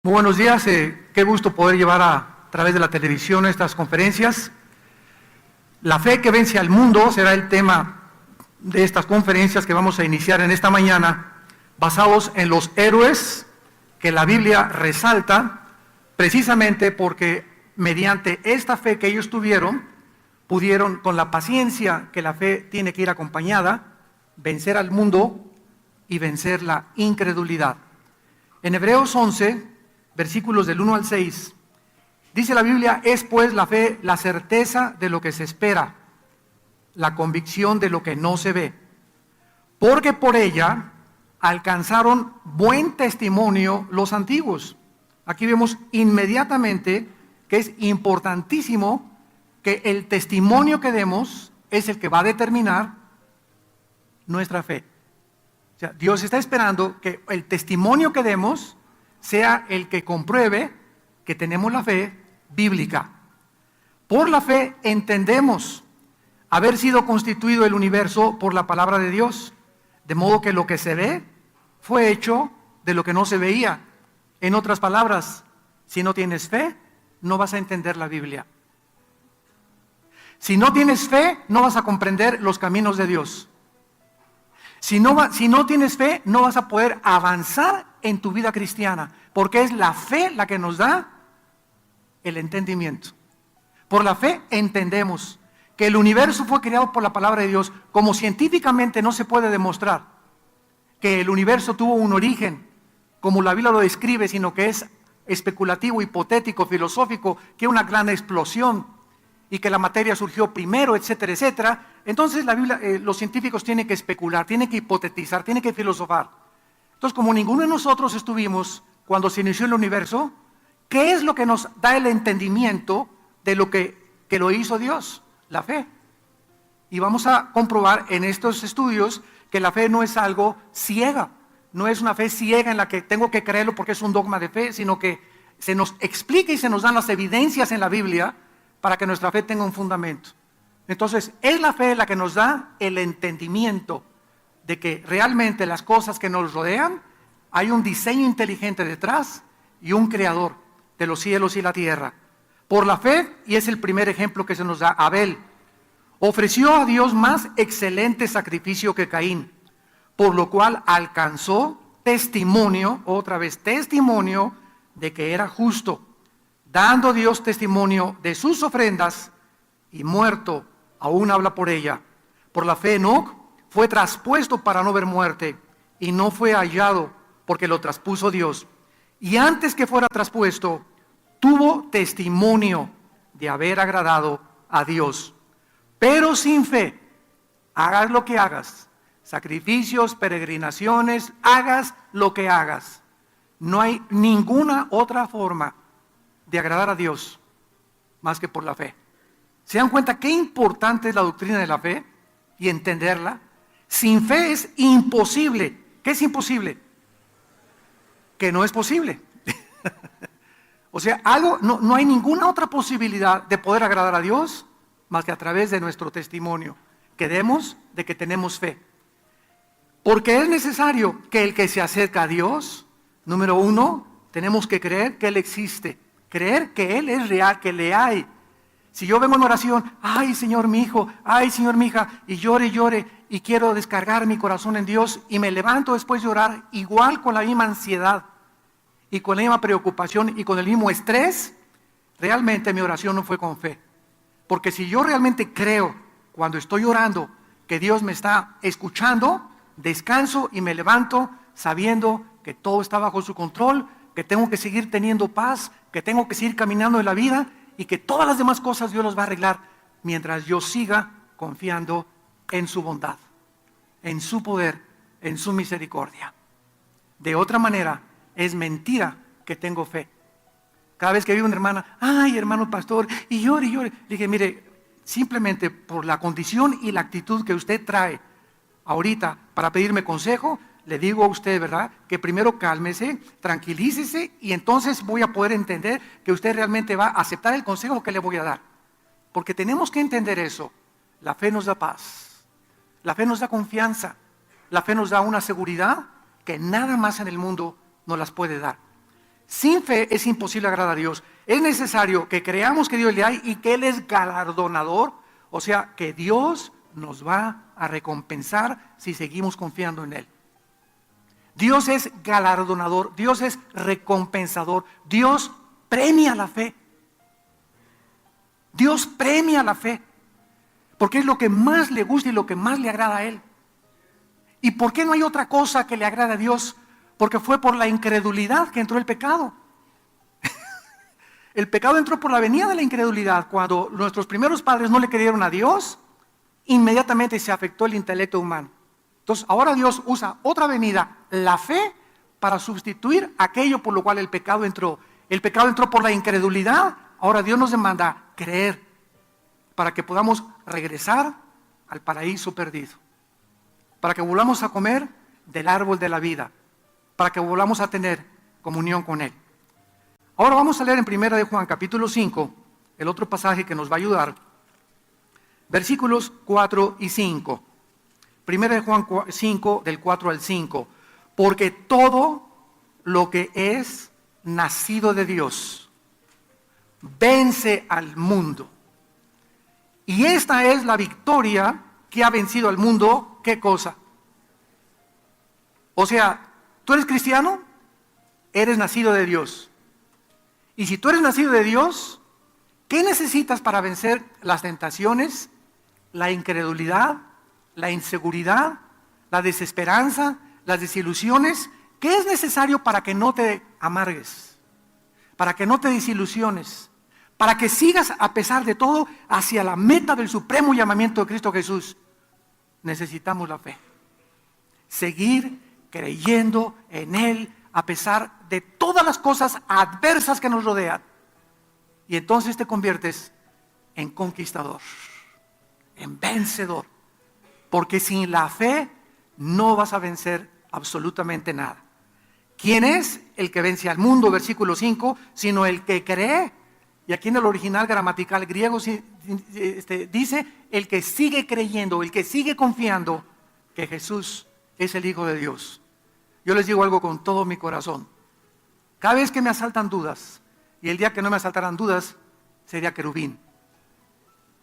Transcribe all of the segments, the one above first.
Muy buenos días, qué gusto poder llevar a través de la televisión estas conferencias. La fe que vence al mundo será el tema de estas conferencias que vamos a iniciar en esta mañana, basados en los héroes que la Biblia resalta, precisamente porque mediante esta fe que ellos tuvieron, pudieron, con la paciencia que la fe tiene que ir acompañada, vencer al mundo y vencer la incredulidad. En Hebreos 11, versículos del 1 al 6, dice la Biblia: es pues la fe la certeza de lo que se espera, la convicción de lo que no se ve, porque por ella alcanzaron buen testimonio los antiguos. Aquí vemos inmediatamente que es importantísimo que el testimonio que demos es el que va a determinar nuestra fe. O sea, Dios está esperando que el testimonio que demos sea el que compruebe que tenemos la fe bíblica. Por la fe entendemos haber sido constituido el universo por la palabra de Dios, de modo que lo que se ve fue hecho de lo que no se veía. En otras palabras, si no tienes fe, no vas a entender la Biblia. Si no tienes fe, no vas a comprender los caminos de Dios. Si no tienes fe, no vas a poder avanzar en tu vida cristiana, porque es la fe la que nos da el entendimiento. Por la fe entendemos que el universo fue creado por la palabra de Dios, como científicamente no se puede demostrar que el universo tuvo un origen, como la Biblia lo describe, sino que es especulativo, hipotético, filosófico, que una gran explosión y que la materia surgió primero, etcétera, etcétera. Entonces la Biblia, los científicos tienen que especular, tienen que hipotetizar, tienen que filosofar. Entonces, como ninguno de nosotros estuvimos cuando se inició el universo, ¿qué es lo que nos da el entendimiento de lo que lo hizo Dios? La fe. Y vamos a comprobar en estos estudios que la fe no es algo ciega, no es una fe ciega en la que tengo que creerlo porque es un dogma de fe, sino que se nos explica y se nos dan las evidencias en la Biblia para que nuestra fe tenga un fundamento. Entonces, es la fe la que nos da el entendimiento de que realmente las cosas que nos rodean, hay un diseño inteligente detrás y un creador de los cielos y la tierra. Por la fe, y es el primer ejemplo que se nos da, Abel ofreció a Dios más excelente sacrificio que Caín, por lo cual alcanzó testimonio, otra vez testimonio, de que era justo, dando Dios testimonio de sus ofrendas, y muerto aún habla por ella. Por la fe Enoc fue traspuesto para no ver muerte, y no fue hallado porque lo traspuso Dios. Y antes que fuera traspuesto, tuvo testimonio de haber agradado a Dios. Pero sin fe, hagas lo que hagas, sacrificios, peregrinaciones, hagas lo que hagas, no hay ninguna otra forma de agradar a Dios más que por la fe. ¿Se dan cuenta qué importante es la doctrina de la fe y entenderla? Sin fe es imposible. ¿Qué es imposible? Que no es posible. O sea, no hay ninguna otra posibilidad de poder agradar a Dios más que a través de nuestro testimonio que demos de que tenemos fe. Porque es necesario que el que se acerca a Dios, número uno, tenemos que creer que Él existe, creer que Él es real, que le hay. Si yo vengo en oración, ay Señor mi hijo, ay Señor mi hija, y llore, y quiero descargar mi corazón en Dios, y me levanto después de orar, igual con la misma ansiedad, y con la misma preocupación, y con el mismo estrés, realmente mi oración no fue con fe. Porque si yo realmente creo, cuando estoy orando, que Dios me está escuchando, descanso y me levanto sabiendo que todo está bajo su control, que tengo que seguir teniendo paz, que tengo que seguir caminando en la vida, y que todas las demás cosas Dios las va a arreglar mientras yo siga confiando en su bondad, en su poder, en su misericordia. De otra manera, es mentira que tengo fe. Cada vez que vive una hermana, ay hermano pastor, y llore, le dije, mire, simplemente por la condición y la actitud que usted trae ahorita para pedirme consejo, le digo a usted, ¿verdad?, que primero cálmese, tranquilícese, y entonces voy a poder entender que usted realmente va a aceptar el consejo que le voy a dar. Porque tenemos que entender eso. La fe nos da paz, la fe nos da confianza, la fe nos da una seguridad que nada más en el mundo nos las puede dar. Sin fe es imposible agradar a Dios. Es necesario que creamos que Dios le hay y que Él es galardonador, o sea, que Dios nos va a recompensar si seguimos confiando en Él. Dios es galardonador, Dios es recompensador, Dios premia la fe. Dios premia la fe, porque es lo que más le gusta y lo que más le agrada a Él. ¿Y por qué no hay otra cosa que le agrada a Dios? Porque fue por la incredulidad que entró el pecado. El pecado entró por la venida de la incredulidad. Cuando nuestros primeros padres no le creyeron a Dios, inmediatamente se afectó el intelecto humano. Entonces ahora Dios usa otra venida, la fe, para sustituir aquello por lo cual el pecado entró. El pecado entró por la incredulidad. Ahora Dios nos demanda creer para que podamos regresar al paraíso perdido, para que volvamos a comer del árbol de la vida, para que volvamos a tener comunión con Él. Ahora vamos a leer en 1 de Juan capítulo 5, el otro pasaje que nos va a ayudar, versículos 4 y 5. 1 de Juan 5, del 4 al 5. Porque todo lo que es nacido de Dios vence al mundo. Y esta es la victoria que ha vencido al mundo. ¿Qué cosa? O sea, ¿tú eres cristiano? Eres nacido de Dios. Y si tú eres nacido de Dios, ¿qué necesitas para vencer las tentaciones, la incredulidad, la inseguridad, la desesperanza, las desilusiones? ¿Qué es necesario para que no te amargues? Para que no te desilusiones, para que sigas a pesar de todo hacia la meta del supremo llamamiento de Cristo Jesús. Necesitamos la fe. Seguir creyendo en Él a pesar de todas las cosas adversas que nos rodean. Y entonces te conviertes en conquistador, en vencedor. Porque sin la fe no vas a vencer absolutamente nada. ¿Quién es el que vence al mundo? Versículo 5, sino el que cree. Y aquí en el original gramatical griego dice el que sigue creyendo, el que sigue confiando que Jesús es el Hijo de Dios. Yo les digo algo con todo mi corazón. Cada vez que me asaltan dudas, y el día que no me asaltaran dudas, sería querubín.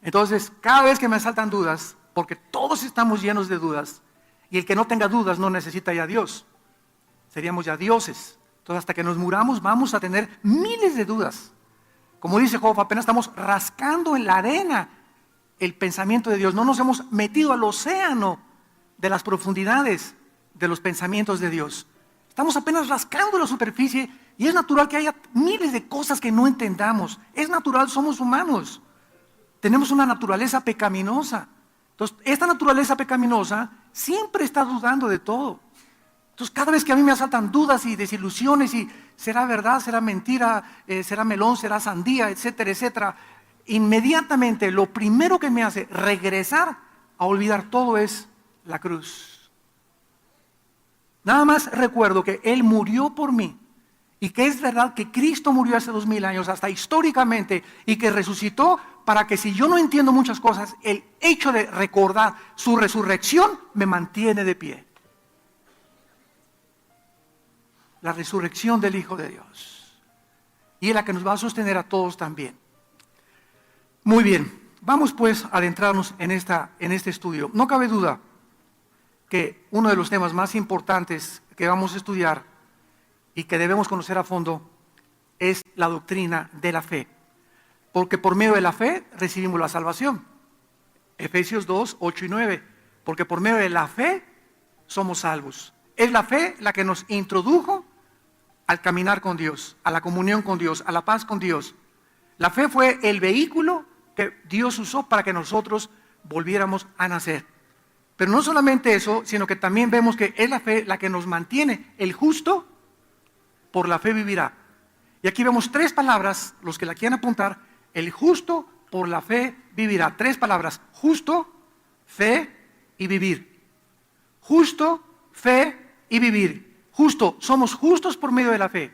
Entonces, cada vez que me asaltan dudas, porque todos estamos llenos de dudas, y el que no tenga dudas no necesita ya a Dios. Seríamos ya dioses. Entonces, hasta que nos muramos, vamos a tener miles de dudas. Como dice Job, apenas estamos rascando en la arena el pensamiento de Dios. No nos hemos metido al océano de las profundidades de los pensamientos de Dios. Estamos apenas rascando la superficie y es natural que haya miles de cosas que no entendamos. Es natural, somos humanos. Tenemos una naturaleza pecaminosa. Entonces, esta naturaleza pecaminosa siempre está dudando de todo. Entonces, cada vez que a mí me asaltan dudas y desilusiones y será verdad, será mentira, será melón, será sandía, etcétera, etcétera, inmediatamente lo primero que me hace regresar a olvidar todo es la cruz. Nada más recuerdo que Él murió por mí y que es verdad que Cristo murió hace 2000 años, hasta históricamente, y que resucitó para que si yo no entiendo muchas cosas, el hecho de recordar su resurrección me mantiene de pie. La resurrección del Hijo de Dios. Y es la que nos va a sostener a todos también. Muy bien, vamos pues a adentrarnos en este estudio. No cabe duda que uno de los temas más importantes que vamos a estudiar y que debemos conocer a fondo es la doctrina de la fe. Porque por medio de la fe recibimos la salvación. Efesios 2, 8 y 9. Porque por medio de la fe somos salvos. Es la fe la que nos introdujo al caminar con Dios, a la comunión con Dios, a la paz con Dios. La fe fue el vehículo que Dios usó para que nosotros volviéramos a nacer. Pero no solamente eso, sino que también vemos que es la fe la que nos mantiene. El justo por la fe vivirá. Y aquí vemos 3 palabras, los que la quieran apuntar. El justo por la fe vivirá. 3 palabras: justo, fe y vivir. Justo, fe y vivir. Justo, somos justos por medio de la fe.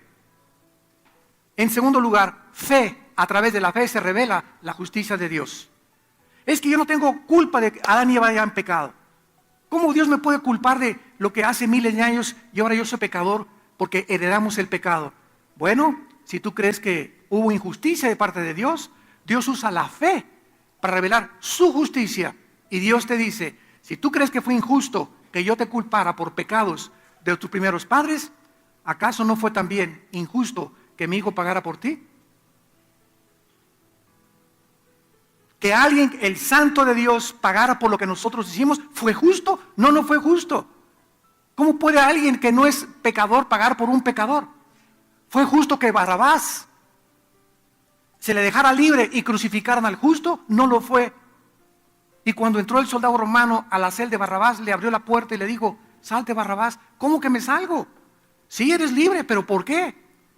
En segundo lugar, fe. A través de la fe se revela la justicia de Dios. Es que yo no tengo culpa de que Adán y Eva hayan pecado. ¿Cómo Dios me puede culpar de lo que hace miles de años y ahora yo soy pecador? Porque heredamos el pecado. Bueno, si tú crees que hubo injusticia de parte de Dios, Dios usa la fe para revelar su justicia. Y Dios te dice, si tú crees que fue injusto que yo te culpara por pecados de tus primeros padres, ¿acaso no fue también injusto que mi hijo pagara por ti? Que alguien, el santo de Dios, pagara por lo que nosotros hicimos, ¿fue justo? No, no fue justo. ¿Cómo puede alguien que no es pecador pagar por un pecador? ¿Fue justo que Barrabás se le dejara libre y crucificaran al justo? No lo fue. Y cuando entró el soldado romano a la celda de Barrabás, le abrió la puerta y le dijo, salte Barrabás. ¿Cómo que me salgo? Sí, eres libre, pero ¿por qué?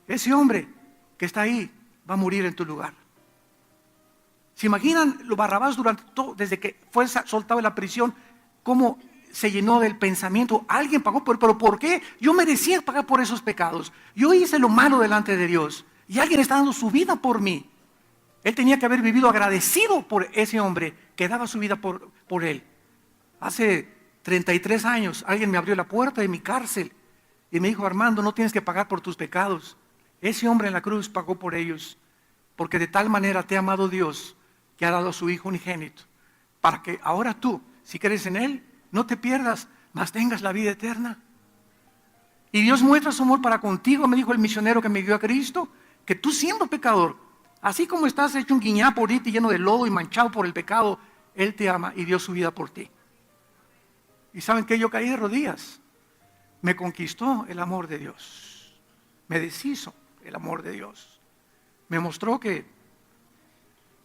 Ese hombre que está ahí va a morir en tu lugar. ¿Se imaginan los Barrabás durante todo, desde que fue soltado de la prisión, cómo se llenó del pensamiento? Alguien pagó pero ¿por qué? Yo merecía pagar por esos pecados. Yo hice lo malo delante de Dios y alguien está dando su vida por mí. Él tenía que haber vivido agradecido por ese hombre que daba su vida por él. Hace 33 años alguien me abrió la puerta de mi cárcel y me dijo, Armando, no tienes que pagar por tus pecados. Ese hombre en la cruz pagó por ellos, porque de tal manera te ha amado Dios que ha dado a su Hijo unigénito, para que ahora tú, si crees en Él, no te pierdas, mas tengas la vida eterna. Y Dios muestra su amor para contigo, me dijo el misionero que me dio a Cristo, que tú siendo pecador, así como estás hecho un guiñapo ahorita lleno de lodo y manchado por el pecado, Él te ama y dio su vida por ti. Y ¿saben qué? Yo caí de rodillas. Me conquistó el amor de Dios. Me deshizo el amor de Dios. Me mostró que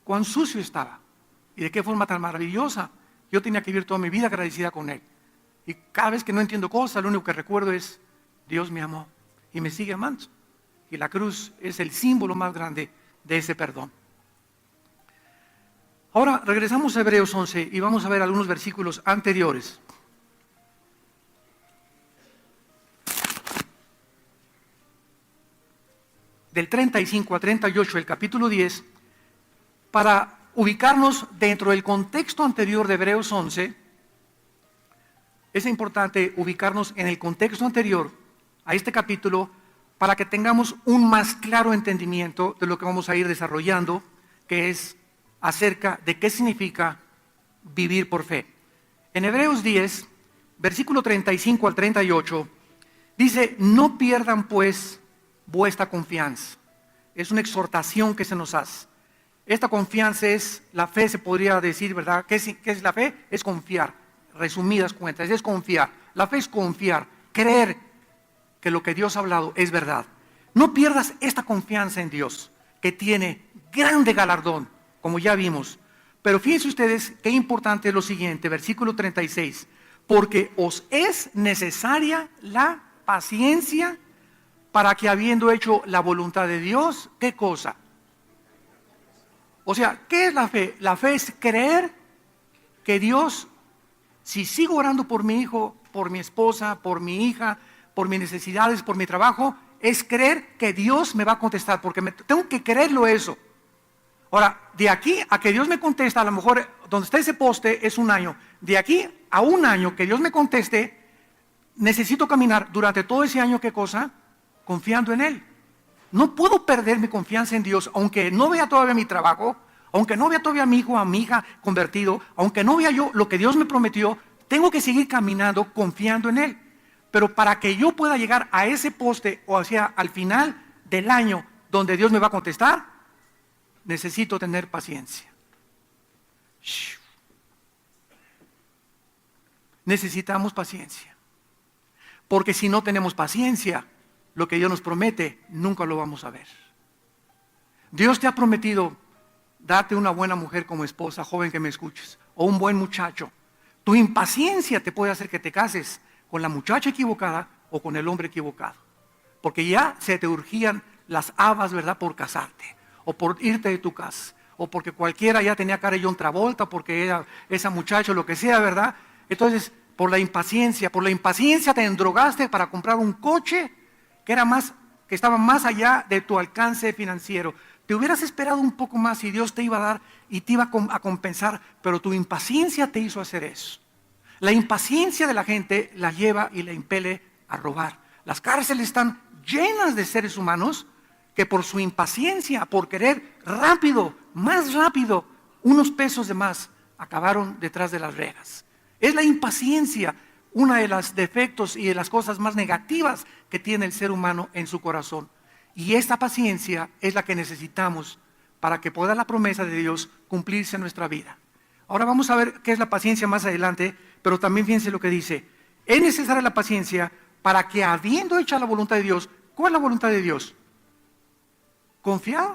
cuán sucio estaba y de qué forma tan maravillosa yo tenía que vivir toda mi vida agradecida con Él. Y cada vez que no entiendo cosas, lo único que recuerdo es, Dios me amó y me sigue amando. Y la cruz es el símbolo más grande de ese perdón. Ahora regresamos a Hebreos 11 y vamos a ver algunos versículos anteriores. Del 35 a 38 del capítulo 10, para ubicarnos dentro del contexto anterior de Hebreos 11, es importante ubicarnos en el contexto anterior a este capítulo para que tengamos un más claro entendimiento de lo que vamos a ir desarrollando, que es acerca de qué significa vivir por fe. En Hebreos 10, versículo 35 al 38, dice, no pierdan pues vuestra confianza. Es una exhortación que se nos hace. Esta confianza es, la fe se podría decir, ¿verdad? ¿Qué es la fe? Es confiar, resumidas cuentas, es confiar. La fe es confiar, creer que lo que Dios ha hablado es verdad. No pierdas esta confianza en Dios, que tiene grande galardón, como ya vimos. Pero fíjense ustedes qué importante es lo siguiente, versículo 36. Porque os es necesaria la paciencia para que habiendo hecho la voluntad de Dios, ¿qué cosa? O sea, ¿qué es la fe? La fe es creer que Dios, si sigo orando por mi hijo, por mi esposa, por mi hija, por mis necesidades, por mi trabajo, es creer que Dios me va a contestar, porque tengo que creerlo eso. Ahora, de aquí a que Dios me conteste, a lo mejor donde está ese poste es un año. De aquí a un año que Dios me conteste, necesito caminar durante todo ese año, ¿qué cosa? Confiando en Él. No puedo perder mi confianza en Dios, aunque no vea todavía mi trabajo, aunque no vea todavía a mi hijo o a mi hija convertido, aunque no vea yo lo que Dios me prometió, tengo que seguir caminando confiando en Él. Pero para que yo pueda llegar a ese poste, o hacia al final del año donde Dios me va a contestar, necesito tener paciencia. Necesitamos paciencia. Porque si no tenemos paciencia, lo que Dios nos promete, nunca lo vamos a ver. Dios te ha prometido darte una buena mujer como esposa, joven que me escuches, o un buen muchacho. Tu impaciencia te puede hacer que te cases con la muchacha equivocada o con el hombre equivocado. Porque ya se te urgían las habas, ¿verdad?, por casarte, o por irte de tu casa, o porque cualquiera ya tenía cara de John Travolta, porque era esa muchacha o lo que sea, ¿verdad? Entonces, por la impaciencia te endrogaste para comprar un coche que estaba más allá de tu alcance financiero. Te hubieras esperado un poco más y Dios te iba a dar y te iba a compensar, pero tu impaciencia te hizo hacer eso. La impaciencia de la gente la lleva y la impele a robar. Las cárceles están llenas de seres humanos que por su impaciencia, por querer rápido, más rápido, unos pesos de más, acabaron detrás de las rejas. Es la impaciencia una de los defectos y de las cosas más negativas que tiene el ser humano en su corazón. Y esta paciencia es la que necesitamos para que pueda la promesa de Dios cumplirse en nuestra vida. Ahora vamos a ver qué es la paciencia más adelante, pero también fíjense lo que dice. Es necesaria la paciencia para que, habiendo hecho la voluntad de Dios, ¿cuál es la voluntad de Dios? Confiar,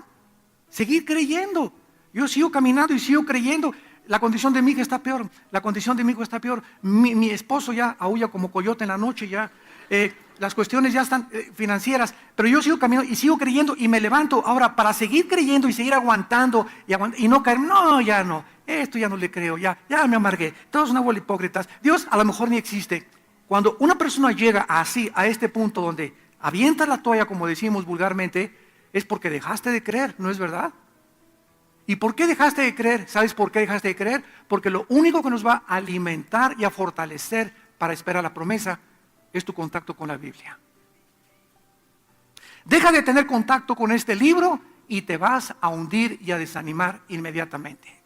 seguir creyendo. Yo sigo caminando y sigo creyendo. La condición de mi hija está peor, la condición de mi hijo está peor. Mi esposo ya aúlla como coyote en la noche, ya las cuestiones ya están financieras, pero yo sigo caminando y sigo creyendo y me levanto. Ahora, para seguir creyendo y seguir aguantando y no caer, no, ya no, esto ya no le creo, ya me amargué, todos son una bola de hipócritas, Dios a lo mejor ni existe. Cuando una persona llega así, a este punto donde avienta la toalla, como decimos vulgarmente, es porque dejaste de creer, ¿no es verdad? ¿Y por qué dejaste de creer? ¿Sabes por qué dejaste de creer? Porque lo único que nos va a alimentar y a fortalecer para esperar la promesa es tu contacto con la Biblia. Deja de tener contacto con este libro y te vas a hundir y a desanimar inmediatamente.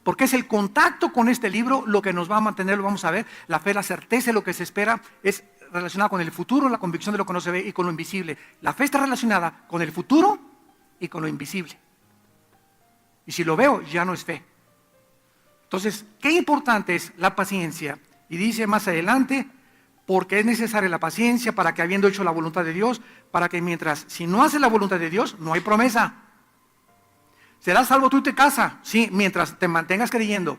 Porque es el contacto con este libro lo que nos va a mantener, lo vamos a ver, la fe, la certeza de lo que se espera, es relacionada con el futuro, la convicción de lo que no se ve y con lo invisible. La fe está relacionada con el futuro y con lo invisible. Y si lo veo, ya no es fe. Entonces, qué importante es la paciencia. Y dice más adelante, porque es necesaria la paciencia para que, habiendo hecho la voluntad de Dios, para que mientras, si no haces la voluntad de Dios, no hay promesa. ¿Serás salvo tú y te casas? Sí, mientras te mantengas creyendo.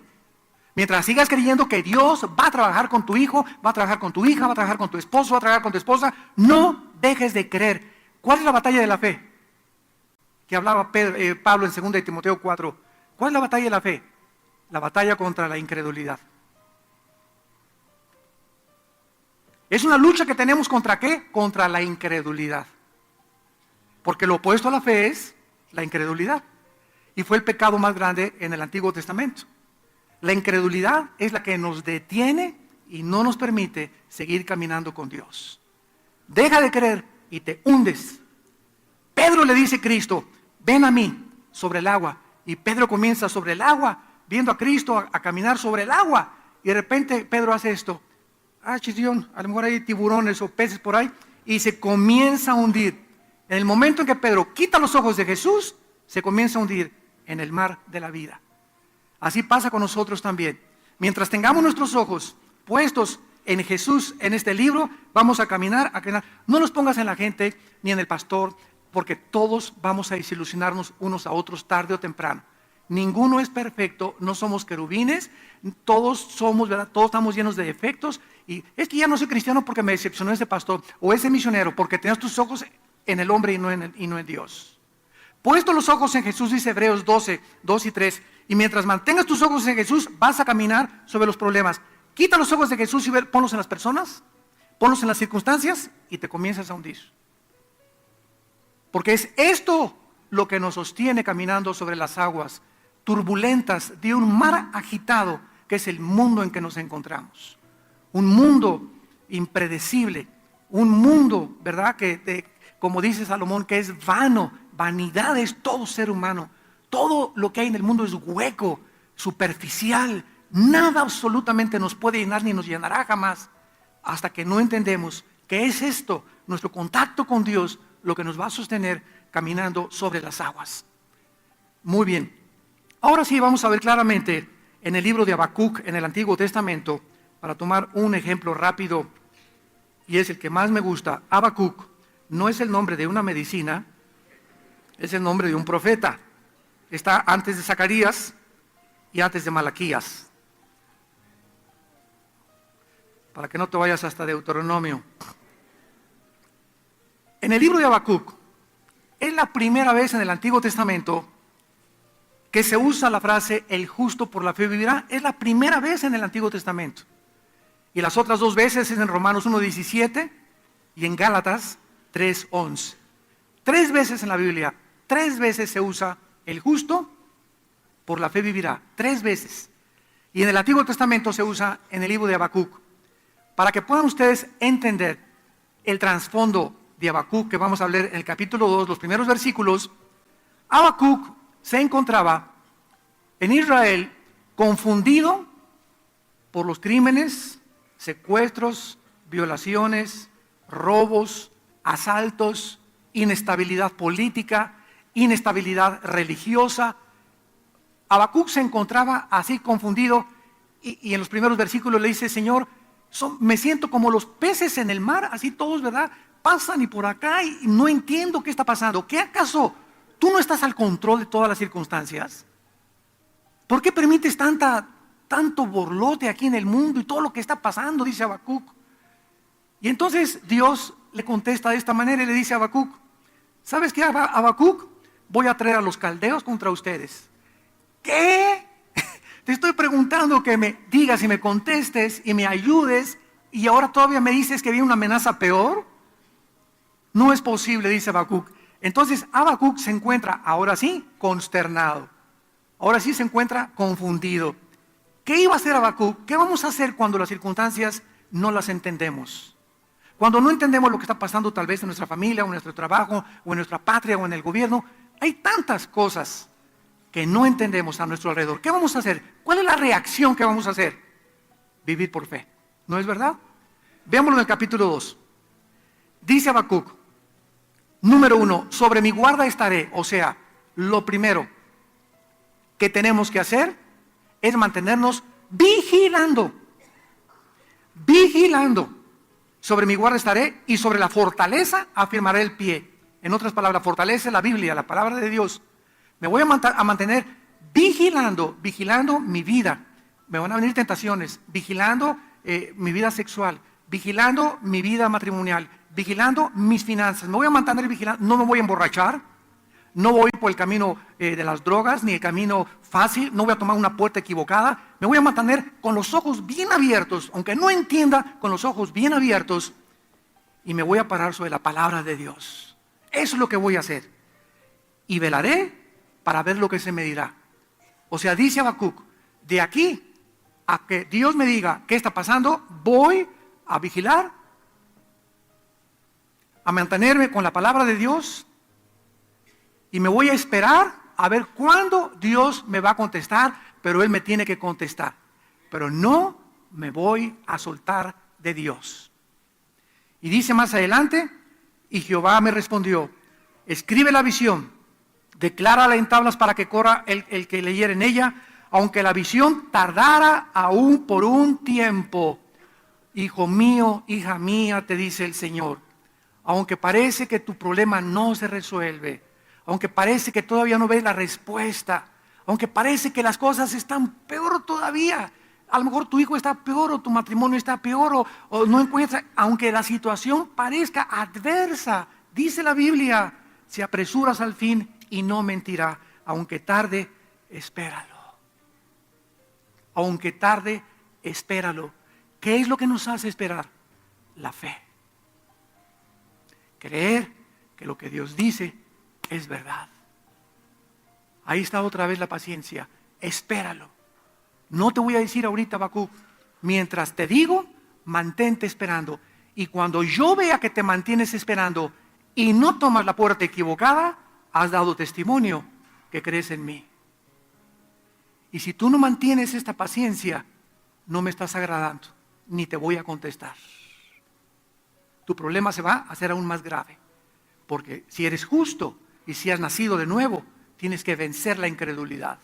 Mientras sigas creyendo que Dios va a trabajar con tu hijo, va a trabajar con tu hija, va a trabajar con tu esposo, va a trabajar con tu esposa, no dejes de creer. ¿Cuál es la batalla de la fe? Que hablaba Pablo en 2 de Timoteo 4. ¿Cuál es la batalla de la fe? La batalla contra la incredulidad. Es una lucha que tenemos ¿contra qué? Contra la incredulidad. Porque lo opuesto a la fe es la incredulidad. Y fue el pecado más grande en el Antiguo Testamento. La incredulidad es la que nos detiene y no nos permite seguir caminando con Dios. Deja de creer y te hundes. Pedro le dice a Cristo, ven a mí sobre el agua. Y Pedro comienza sobre el agua, viendo a Cristo a caminar sobre el agua. Y de repente Pedro hace esto. Chidión, a lo mejor hay tiburones o peces por ahí. Y se comienza a hundir. En el momento en que Pedro quita los ojos de Jesús, se comienza a hundir en el mar de la vida. Así pasa con nosotros también. Mientras tengamos nuestros ojos puestos en Jesús, en este libro, vamos a caminar, a caminar. No los pongas en la gente ni en el pastor, porque todos vamos a desilusionarnos unos a otros tarde o temprano. Ninguno es perfecto, no somos querubines, todos somos, ¿verdad? Todos estamos llenos de defectos. Y es que ya no soy cristiano porque me decepcionó ese pastor o ese misionero, porque tenías tus ojos en el hombre y no en Dios. Puesto los ojos en Jesús, dice Hebreos 12, 2 y 3. Y mientras mantengas tus ojos en Jesús, vas a caminar sobre los problemas. Quita los ojos de Jesús y ponlos en las personas, ponlos en las circunstancias y te comienzas a hundir. Porque es esto lo que nos sostiene caminando sobre las aguas turbulentas de un mar agitado, que es el mundo en que nos encontramos. Un mundo impredecible, un mundo, ¿verdad? Como dice Salomón, que es vano, vanidad es todo ser humano. Todo lo que hay en el mundo es hueco, superficial. Nada absolutamente nos puede llenar ni nos llenará jamás, hasta que no entendemos que es esto, nuestro contacto con Dios, lo que nos va a sostener caminando sobre las aguas. Muy bien. Ahora sí vamos a ver claramente en el libro de Habacuc, en el Antiguo Testamento, para tomar un ejemplo rápido, y es el que más me gusta. Habacuc no es el nombre de una medicina, es el nombre de un profeta. Está antes de Zacarías y antes de Malaquías. Para que no te vayas hasta Deuteronomio. En el libro de Habacuc, es la primera vez en el Antiguo Testamento que se usa la frase, el justo por la fe vivirá. Es la primera vez en el Antiguo Testamento. Y las otras dos veces es en Romanos 1:17 y en Gálatas 3:11. 3 veces en la Biblia, 3 veces se usa el justo por la fe vivirá. 3 veces. Y en el Antiguo Testamento se usa en el libro de Habacuc. Para que puedan ustedes entender el trasfondo de Habacuc, que vamos a leer en el capítulo 2, los primeros versículos, Habacuc se encontraba en Israel confundido por los crímenes, secuestros, violaciones, robos, asaltos, inestabilidad política, inestabilidad religiosa. Habacuc se encontraba así confundido y en los primeros versículos le dice: Señor, me siento como los peces en el mar, así todos, ¿verdad? Pasan y por acá y no entiendo qué está pasando. ¿Qué acaso tú no estás al control de todas las circunstancias? ¿Por qué permites tanto borlote aquí en el mundo y todo lo que está pasando? Dice Habacuc. Y entonces Dios le contesta de esta manera y le dice a Habacuc: ¿sabes qué, Habacuc? Voy a traer a los caldeos contra ustedes. ¿Qué? Te estoy preguntando que me digas y me contestes y me ayudes, y ahora todavía me dices que viene una amenaza peor. No es posible, dice Habacuc. Entonces Habacuc se encuentra, ahora sí, consternado. Ahora sí se encuentra confundido. ¿Qué iba a hacer Habacuc? ¿Qué vamos a hacer cuando las circunstancias no las entendemos? Cuando no entendemos lo que está pasando tal vez en nuestra familia, o en nuestro trabajo, o en nuestra patria, o en el gobierno. Hay tantas cosas que no entendemos a nuestro alrededor. ¿Qué vamos a hacer? ¿Cuál es la reacción que vamos a hacer? Vivir por fe. ¿No es verdad? Veámoslo en el capítulo 2. Dice Habacuc, número 1, sobre mi guarda estaré. O sea, lo primero que tenemos que hacer es mantenernos vigilando. Vigilando. Sobre mi guarda estaré y sobre la fortaleza afirmaré el pie. En otras palabras, fortaleza es la Biblia, la palabra de Dios. Me voy a mantener vigilando mi vida. Me van a venir tentaciones, vigilando mi vida sexual, vigilando mi vida matrimonial, vigilando mis finanzas. Me voy a mantener vigilando, no me voy a emborrachar, no voy por el camino de las drogas, ni el camino fácil, no voy a tomar una puerta equivocada. Me voy a mantener con los ojos bien abiertos, aunque no entienda, con los ojos bien abiertos, y me voy a parar sobre la palabra de Dios. Eso es lo que voy a hacer. Y velaré para ver lo que se me dirá. O sea, dice Habacuc, de aquí a que Dios me diga qué está pasando, voy a vigilar, a mantenerme con la palabra de Dios, y me voy a esperar a ver cuándo Dios me va a contestar, pero Él me tiene que contestar. Pero no me voy a soltar de Dios. Y dice más adelante, y Jehová me respondió: escribe la visión, declárala en tablas para que corra el que leyere en ella, aunque la visión tardara aún por un tiempo. Hijo mío, hija mía, te dice el Señor, aunque parece que tu problema no se resuelve, aunque parece que todavía no ves la respuesta, aunque parece que las cosas están peor todavía, a lo mejor tu hijo está peor, o tu matrimonio está peor, o no encuentras, aunque la situación parezca adversa, dice la Biblia, si apresuras al fin y no mentirá, aunque tarde, espéralo. Aunque tarde, espéralo. ¿Qué es lo que nos hace esperar? La fe. Creer que lo que Dios dice es verdad. Ahí está otra vez la paciencia. Espéralo. No te voy a decir ahorita, Habacuc, mientras te digo, mantente esperando. Y cuando yo vea que te mantienes esperando y no tomas la puerta equivocada, has dado testimonio que crees en mí. Y si tú no mantienes esta paciencia, no me estás agradando, ni te voy a contestar. Tu problema se va a hacer aún más grave. Porque si eres justo y si has nacido de nuevo, tienes que vencer la incredulidad.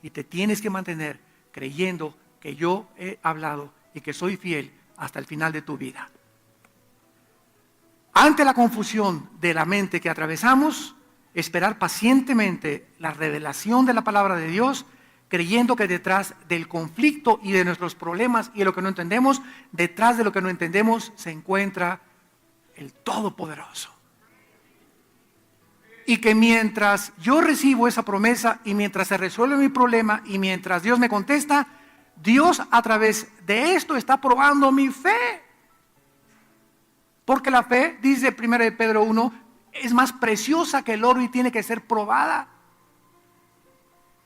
Y te tienes que mantener creyendo que yo he hablado y que soy fiel hasta el final de tu vida. Ante la confusión de la mente que atravesamos, esperar pacientemente la revelación de la palabra de Dios, creyendo que detrás del conflicto y de nuestros problemas y de lo que no entendemos, detrás de lo que no entendemos se encuentra el Todopoderoso. Y que mientras yo recibo esa promesa y mientras se resuelve mi problema y mientras Dios me contesta, Dios a través de esto está probando mi fe. Porque la fe, dice 1 Pedro 1, es más preciosa que el oro y tiene que ser probada.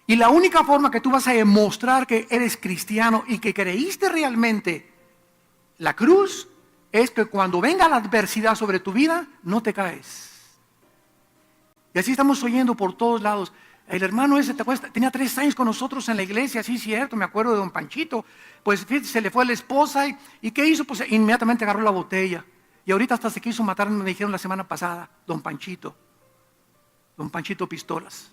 Y la única forma que tú vas a demostrar que eres cristiano y que creíste realmente la cruz es que cuando venga la adversidad sobre tu vida, no te caes. Y así estamos oyendo por todos lados. El hermano ese, ¿te acuerdas? Tenía 3 años con nosotros en la iglesia, sí, cierto, me acuerdo de don Panchito. Pues fíjate, se le fue a la esposa y ¿qué hizo? Pues inmediatamente agarró la botella. Y ahorita hasta se quiso matar, me dijeron la semana pasada, don Panchito Pistolas.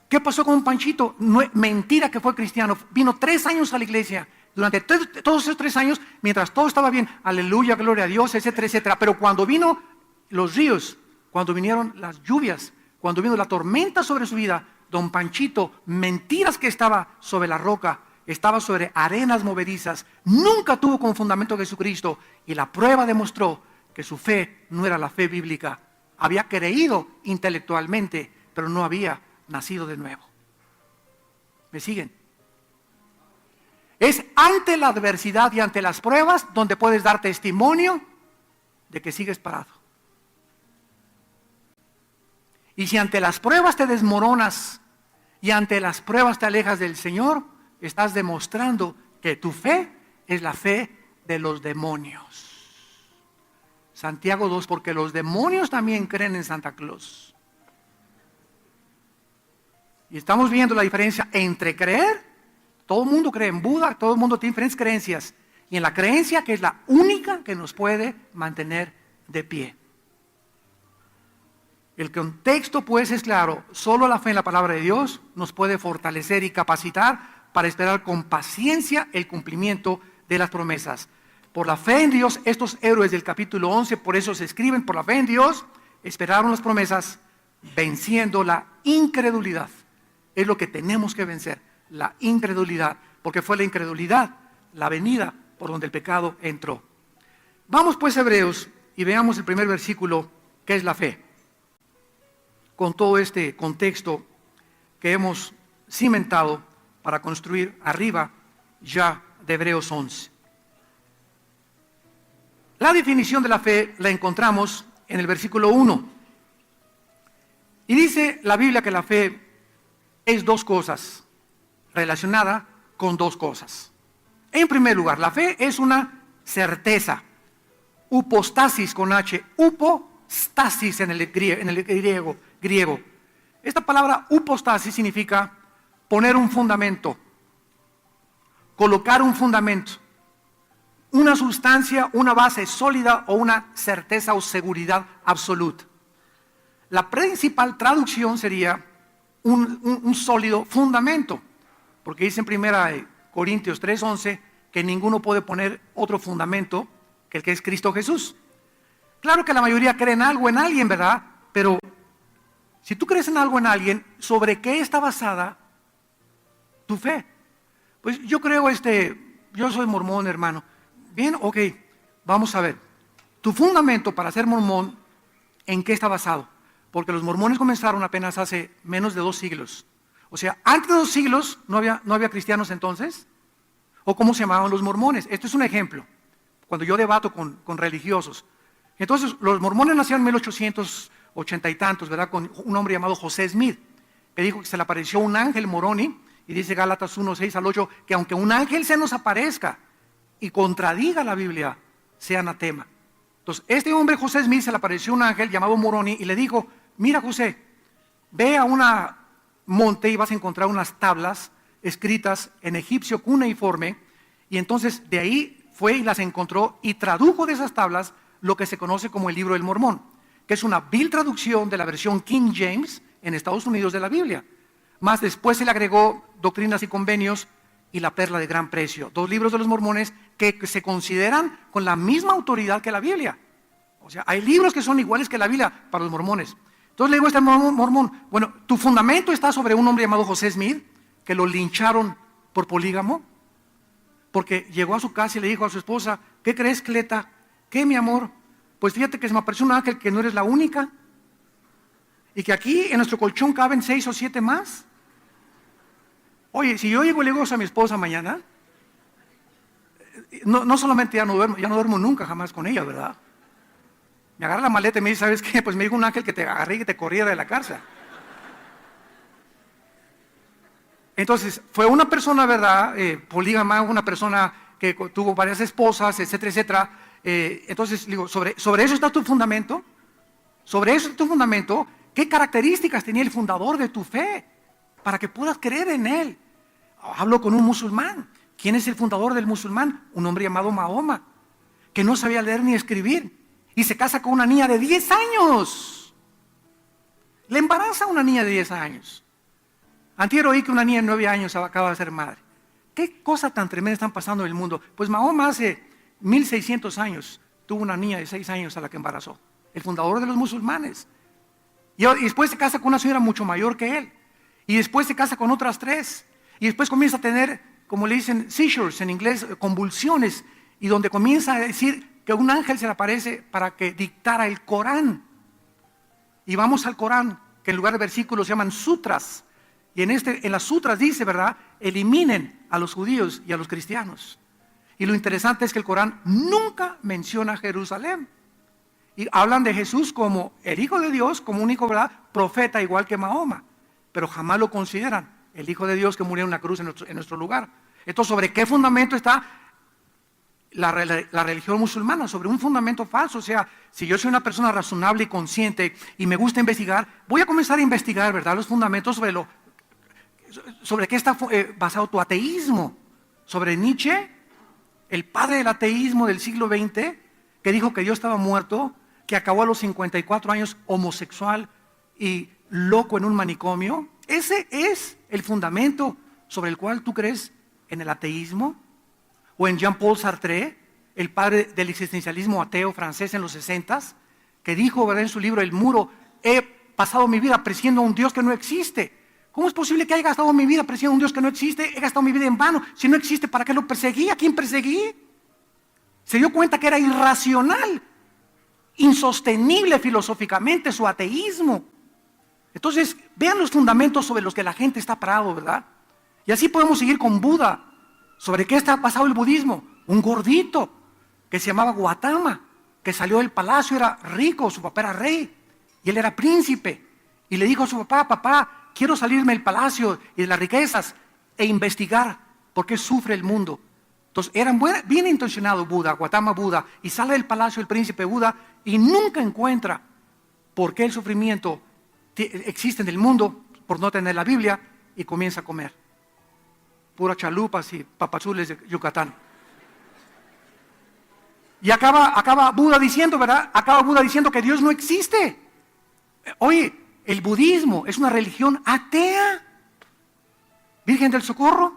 ¿Qué pasó con don Panchito? Mentira que fue cristiano. Vino 3 años a la iglesia. Durante todos esos 3 años, mientras todo estaba bien, aleluya, gloria a Dios, etcétera, etcétera. Pero cuando vino los ríos, cuando vinieron las lluvias, cuando vino la tormenta sobre su vida, don Panchito, mentiras que estaba sobre la roca, estaba sobre arenas movedizas, nunca tuvo como fundamento a Jesucristo, y la prueba demostró que su fe no era la fe bíblica. Había creído intelectualmente, pero no había nacido de nuevo. ¿Me siguen? Es ante la adversidad y ante las pruebas donde puedes dar testimonio de que sigues parado. Y si ante las pruebas te desmoronas y ante las pruebas te alejas del Señor, estás demostrando que tu fe es la fe de los demonios. Santiago 2, porque los demonios también creen en Santa Claus. Y estamos viendo la diferencia entre creer, todo el mundo cree en Buda, todo el mundo tiene diferentes creencias, y en la creencia que es la única que nos puede mantener de pie. El contexto pues es claro, solo la fe en la palabra de Dios nos puede fortalecer y capacitar para esperar con paciencia el cumplimiento de las promesas. Por la fe en Dios, estos héroes del capítulo 11, por eso se escriben, por la fe en Dios, esperaron las promesas venciendo la incredulidad. Es lo que tenemos que vencer, la incredulidad, porque fue la incredulidad la venida por donde el pecado entró. Vamos pues a Hebreos y veamos el primer versículo, que es la fe. Con todo este contexto que hemos cimentado para construir arriba ya de Hebreos 11. La definición de la fe la encontramos en el versículo 1. Y dice la Biblia que la fe es 2 cosas, relacionada con 2 cosas. En primer lugar, la fe es una certeza, upostasis con H, upostasis en el griego. Esta palabra upostasis significa poner un fundamento, colocar un fundamento, una sustancia, una base sólida o una certeza o seguridad absoluta. La principal traducción sería un sólido fundamento, porque dice en 1 Corintios 3:11 que ninguno puede poner otro fundamento que el que es Cristo Jesús. Claro que la mayoría cree en algo, en alguien, ¿verdad? Pero si tú crees en algo, en alguien, ¿sobre qué está basada tu fe? Pues yo creo, yo soy mormón, hermano. Bien, ok, vamos a ver. Tu fundamento para ser mormón, ¿en qué está basado? Porque los mormones comenzaron apenas hace menos de 2 siglos. O sea, antes de 2 siglos, ¿no había cristianos entonces? ¿O cómo se llamaban los mormones? Esto es un ejemplo. Cuando yo debato con religiosos. Entonces, los mormones nacieron en 1880 y tantos, ¿verdad? Con un hombre llamado José Smith, que dijo que se le apareció un ángel Moroni, y dice Gálatas 1:6-8, que aunque un ángel se nos aparezca y contradiga la Biblia, sea anatema. Entonces, este hombre José Smith se le apareció un ángel llamado Moroni y le dijo, mira José, ve a una monte y vas a encontrar unas tablas escritas en egipcio cuneiforme, y entonces de ahí fue y las encontró y tradujo de esas tablas lo que se conoce como el libro del Mormón, que es una vil traducción de la versión King James en Estados Unidos de la Biblia. Más después se le agregó Doctrinas y Convenios y La Perla de Gran Precio, 2 libros de los mormones que se consideran con la misma autoridad que la Biblia. O sea, hay libros que son iguales que la Biblia para los mormones. Entonces le digo a este mormón, bueno, tu fundamento está sobre un hombre llamado José Smith, que lo lincharon por polígamo, porque llegó a su casa y le dijo a su esposa, ¿qué crees, Cleta? ¿Qué, mi amor? Pues fíjate que se me apareció un ángel que no eres la única, y que aquí en nuestro colchón caben 6 o 7 más. Oye, si yo llego y le digo a mi esposa mañana, no solamente ya no duermo nunca jamás con ella, ¿verdad? Me agarra la maleta y me dice, ¿sabes qué? Pues me dijo un ángel que te agarré y que te corriera de la cárcel. Entonces, fue una persona, ¿verdad? Polígama, una persona que tuvo varias esposas, etcétera, etcétera. Entonces, digo, sobre eso está tu fundamento. Sobre eso está tu fundamento. ¿Qué características tenía el fundador de tu fe para que puedas creer en él? Hablo con un musulmán. ¿Quién es el fundador del musulmán? Un hombre llamado Mahoma, que no sabía leer ni escribir, y se casa con una niña de 10 años. Le embaraza a una niña de 10 años. Antier oí que una niña de 9 años acaba de ser madre. ¿Qué cosa tan tremenda están pasando en el mundo? Pues Mahoma hace 1600 años tuvo una niña de 6 años a la que embarazó. El fundador de los musulmanes. Y después se casa con una señora mucho mayor que él. Y después se casa con otras 3. Y después comienza a tener, como le dicen, seizures en inglés, convulsiones. Y donde comienza a decir que un ángel se le aparece para que dictara el Corán. Y vamos al Corán, que en lugar de versículos se llaman sutras. Y en las sutras dice, ¿verdad? Eliminen a los judíos y a los cristianos. Y lo interesante es que el Corán nunca menciona Jerusalén. Y hablan de Jesús como el Hijo de Dios, como un hijo, ¿verdad? Profeta igual que Mahoma. Pero jamás lo consideran el Hijo de Dios que murió en una cruz en nuestro lugar. Entonces, ¿sobre qué fundamento está la religión musulmana? Sobre un fundamento falso. O sea, si yo soy una persona razonable y consciente y me gusta investigar, voy a comenzar a investigar, ¿verdad? Los fundamentos sobre qué está basado tu ateísmo. Sobre Nietzsche, el padre del ateísmo del siglo XX, que dijo que Dios estaba muerto, que acabó a los 54 años homosexual y loco en un manicomio. Ese es el fundamento sobre el cual tú crees en el ateísmo. O en Jean-Paul Sartre, el padre del existencialismo ateo francés en los 60s, que dijo, ¿verdad?, en su libro El Muro: he pasado mi vida apreciando a un Dios que no existe. ¿Cómo es posible que haya gastado mi vida apreciando a un Dios que no existe? He gastado mi vida en vano. Si no existe, ¿para qué lo perseguí? ¿A quién perseguí? Se dio cuenta que era irracional, insostenible filosóficamente su ateísmo. Entonces, vean los fundamentos sobre los que la gente está parado, ¿verdad? Y así podemos seguir con Buda. ¿Sobre qué está basado el budismo? Un gordito que se llamaba Gautama, que salió del palacio, era rico, su papá era rey y él era príncipe. Y le dijo a su papá: papá, quiero salirme del palacio y de las riquezas e investigar por qué sufre el mundo. Entonces era bien intencionado Buda, Gautama Buda, y sale del palacio el príncipe Buda y nunca encuentra por qué el sufrimiento existe en el mundo por no tener la Biblia, y comienza a comer puras chalupas y papazules de Yucatán. Y acaba Buda diciendo, ¿verdad? Acaba Buda diciendo que Dios no existe. Oye, el budismo es una religión atea. Virgen del Socorro.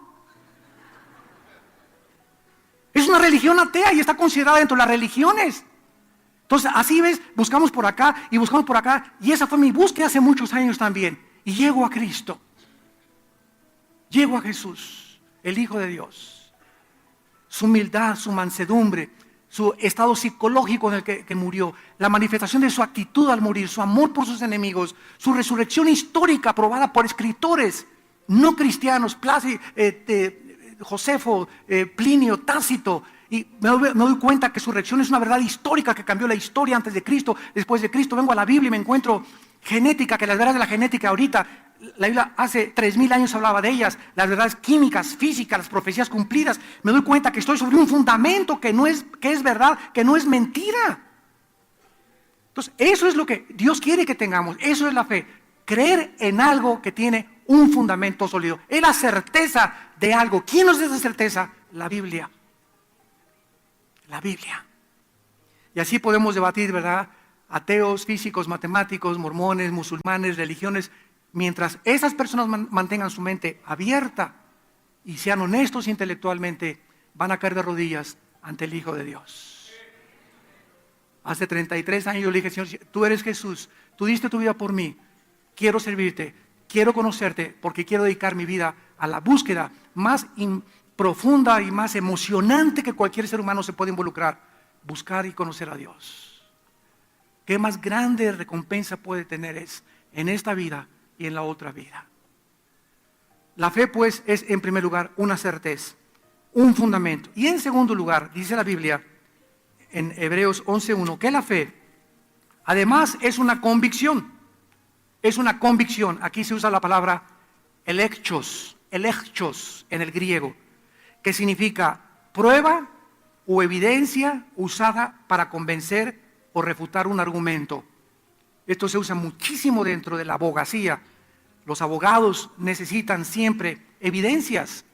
Es una religión atea y está considerada dentro de las religiones. Entonces, así ves, buscamos por acá y buscamos por acá. Y esa fue mi búsqueda hace muchos años también. Y llego a Cristo. Llego a Jesús, el Hijo de Dios. Su humildad, su mansedumbre, su estado psicológico en el que murió, la manifestación de su actitud al morir, su amor por sus enemigos, su resurrección histórica probada por escritores no cristianos, Josefo, Plinio, Tácito. Y me doy cuenta que su resurrección es una verdad histórica que cambió la historia antes de Cristo, después de Cristo. Vengo a la Biblia y me encuentro genética, que las verdades de la genética ahorita, la Biblia hace 3000 años hablaba de ellas, las verdades químicas, físicas, las profecías cumplidas. Me doy cuenta que estoy sobre un fundamento que es verdad, que no es mentira. Entonces, eso es lo que Dios quiere que tengamos, eso es la fe. Creer en algo que tiene un fundamento sólido. Es la certeza de algo. ¿Quién nos da esa certeza? La Biblia. La Biblia. Y así podemos debatir, ¿verdad? Ateos, físicos, matemáticos, mormones, musulmanes, religiones. Mientras esas personas mantengan su mente abierta y sean honestos intelectualmente, van a caer de rodillas ante el Hijo de Dios. Hace 33 años yo le dije: Señor, tú eres Jesús, tú diste tu vida por mí, quiero servirte, quiero conocerte, porque quiero dedicar mi vida a la búsqueda más profunda y más emocionante que cualquier ser humano se puede involucrar: buscar y conocer a Dios. ¿Qué más grande recompensa puede tener en esta vida y en la otra vida? La fe, pues, es en primer lugar una certeza, un fundamento. Y en segundo lugar, dice la Biblia en Hebreos 11:1, que la fe además es una convicción. Es una convicción. Aquí se usa la palabra elecchos en el griego, que significa prueba o evidencia usada para convencer o refutar un argumento. Esto se usa muchísimo dentro de la abogacía. Los abogados necesitan siempre evidencias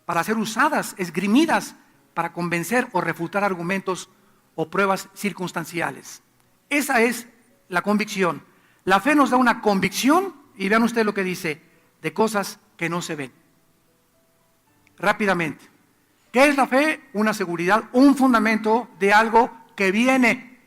para ser usadas, esgrimidas, para convencer o refutar argumentos o pruebas circunstanciales. Esa es la convicción. La fe nos da una convicción, y vean ustedes lo que dice, de cosas que no se ven. Rápidamente. ¿Qué es la fe? Una seguridad, un fundamento de algo que viene.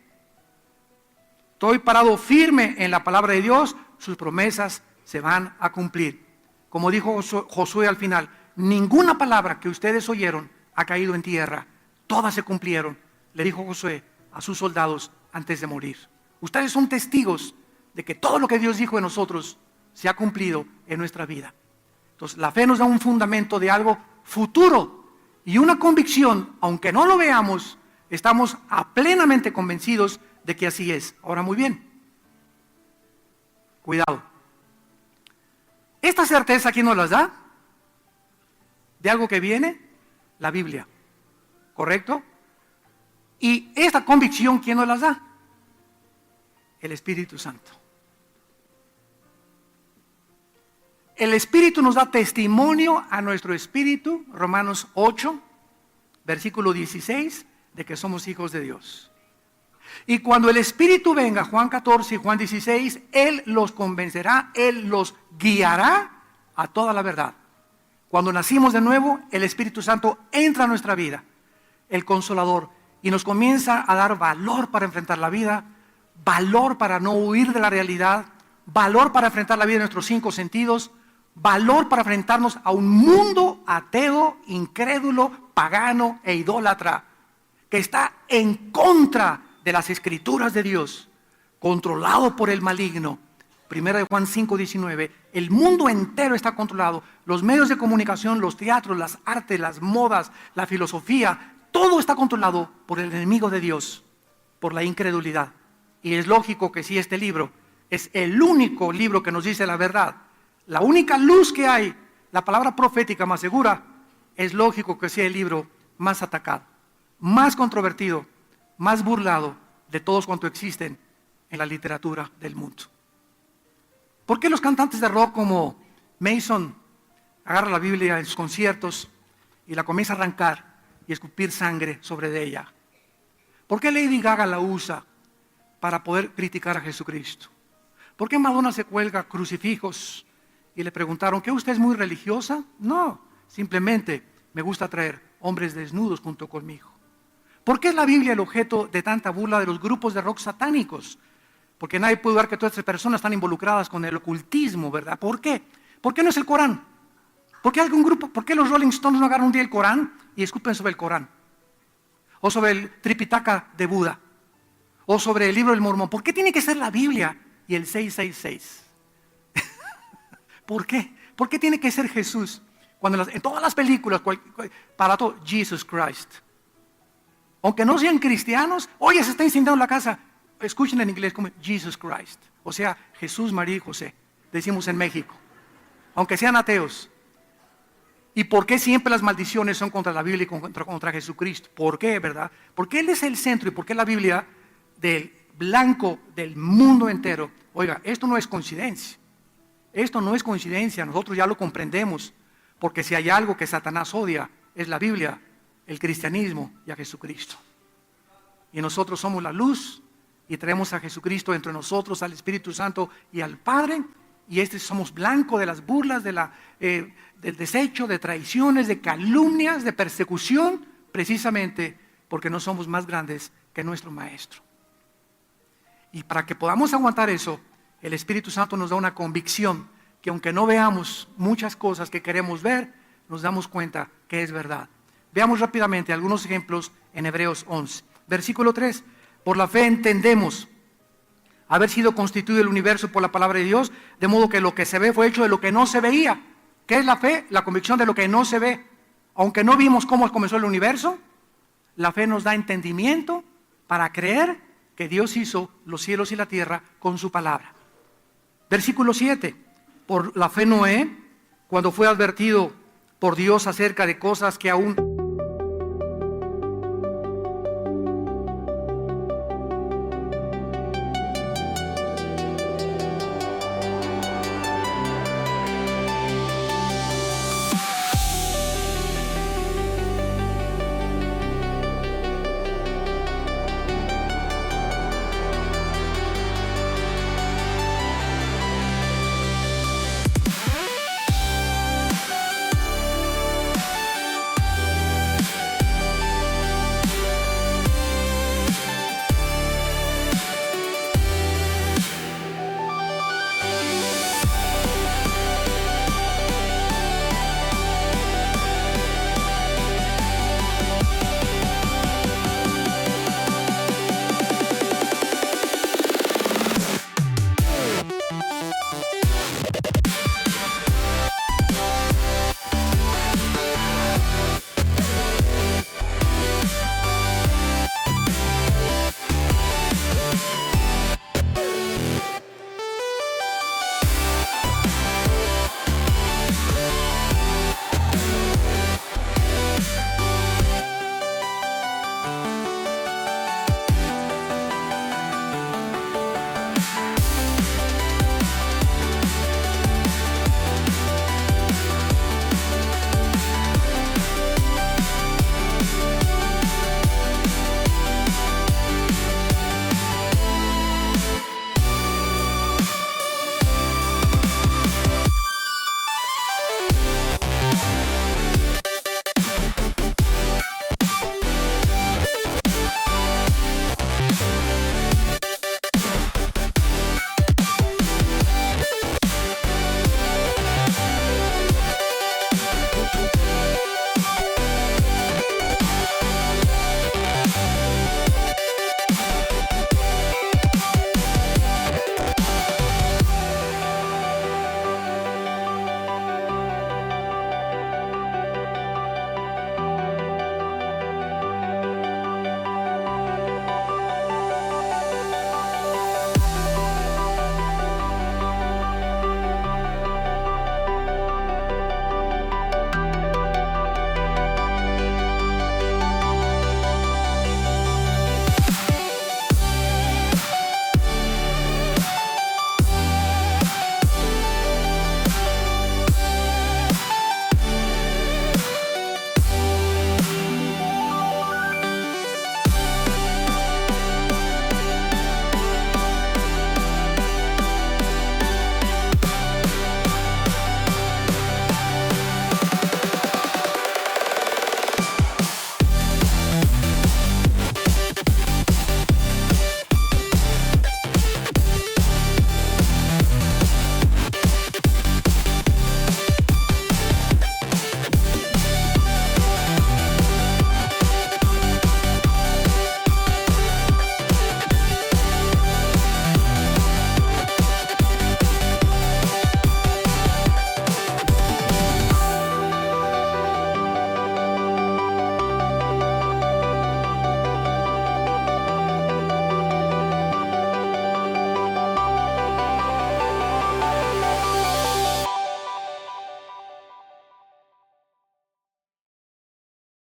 Estoy parado firme en la palabra de Dios, sus promesas se van a cumplir. Como dijo Josué al final, ninguna palabra que ustedes oyeron ha caído en tierra, todas se cumplieron, le dijo Josué a sus soldados antes de morir. Ustedes son testigos de que todo lo que Dios dijo de nosotros se ha cumplido en nuestra vida. Entonces la fe nos da un fundamento de algo futuro y una convicción, aunque no lo veamos, estamos plenamente convencidos de que así es. Ahora muy bien, cuidado. Esta certeza, ¿quién nos las da? De algo que viene, la Biblia, ¿correcto? Y esta convicción, ¿quién nos las da? El Espíritu Santo. El Espíritu nos da testimonio a nuestro espíritu, Romanos 8, versículo 16, de que somos hijos de Dios. Y cuando el Espíritu venga, Juan 14 y Juan 16, Él los convencerá, Él los guiará a toda la verdad. Cuando nacimos de nuevo, el Espíritu Santo entra a nuestra vida, el Consolador, y nos comienza a dar valor para enfrentar la vida, valor para no huir de la realidad, valor para enfrentar la vida de nuestros 5 sentidos, valor para enfrentarnos a un mundo ateo, incrédulo, pagano e idólatra, que está en contra de las Escrituras de Dios, controlado por el maligno. Primera de Juan 5:19, el mundo entero está controlado, los medios de comunicación, los teatros, las artes, las modas, la filosofía, todo está controlado por el enemigo de Dios, por la incredulidad. Y es lógico que si este libro es el único libro que nos dice la verdad, la única luz que hay, la palabra profética más segura, es lógico que sea el libro más atacado, más controvertido, más burlado de todos cuantos existen en la literatura del mundo. ¿Por qué los cantantes de rock como Mason agarran la Biblia en sus conciertos y la comienza a arrancar y escupir sangre sobre de ella? ¿Por qué Lady Gaga la usa para poder criticar a Jesucristo? ¿Por qué Madonna se cuelga crucifijos y le preguntaron, ¿qué usted es muy religiosa? No, simplemente me gusta traer hombres desnudos junto conmigo. ¿Por qué es la Biblia el objeto de tanta burla de los grupos de rock satánicos? Porque nadie puede dudar que todas estas personas están involucradas con el ocultismo, ¿verdad? ¿Por qué? ¿Por qué no es el Corán? ¿Por qué algún grupo, por qué los Rolling Stones no agarran un día el Corán y escupen sobre el Corán? O sobre el Tripitaka de Buda. O sobre el libro del Mormón. ¿Por qué tiene que ser la Biblia y el 666? ¿Por qué? ¿Por qué tiene que ser Jesús? Cuando en todas las películas, para todo, Jesus Christ. Aunque no sean cristianos, oye, se está incendiando la casa. Escuchen en inglés como Jesus Christ. O sea, Jesús, María y José. Decimos en México. Aunque sean ateos. ¿Y por qué siempre las maldiciones son contra la Biblia y contra Jesucristo? ¿Por qué, verdad? Porque Él es el centro y porque la Biblia del blanco del mundo entero. Oiga, esto no es coincidencia. Esto no es coincidencia. Nosotros ya lo comprendemos. Porque si hay algo que Satanás odia, es la Biblia, el cristianismo y a Jesucristo. Y nosotros somos la luz y traemos a Jesucristo entre nosotros, al Espíritu Santo y al Padre. Y somos blanco de las burlas, del desecho, de traiciones, de calumnias, de persecución, precisamente porque no somos más grandes que nuestro Maestro. Y para que podamos aguantar eso, el Espíritu Santo nos da una convicción que aunque no veamos muchas cosas que queremos ver, nos damos cuenta que es verdad. Veamos rápidamente algunos ejemplos en Hebreos 11. Versículo 3. Por la fe entendemos haber sido constituido el universo por la palabra de Dios, de modo que lo que se ve fue hecho de lo que no se veía. ¿Qué es la fe? La convicción de lo que no se ve. Aunque no vimos cómo comenzó el universo, la fe nos da entendimiento para creer que Dios hizo los cielos y la tierra con su palabra. Versículo 7. Por la fe Noé, cuando fue advertido por Dios acerca de cosas que aún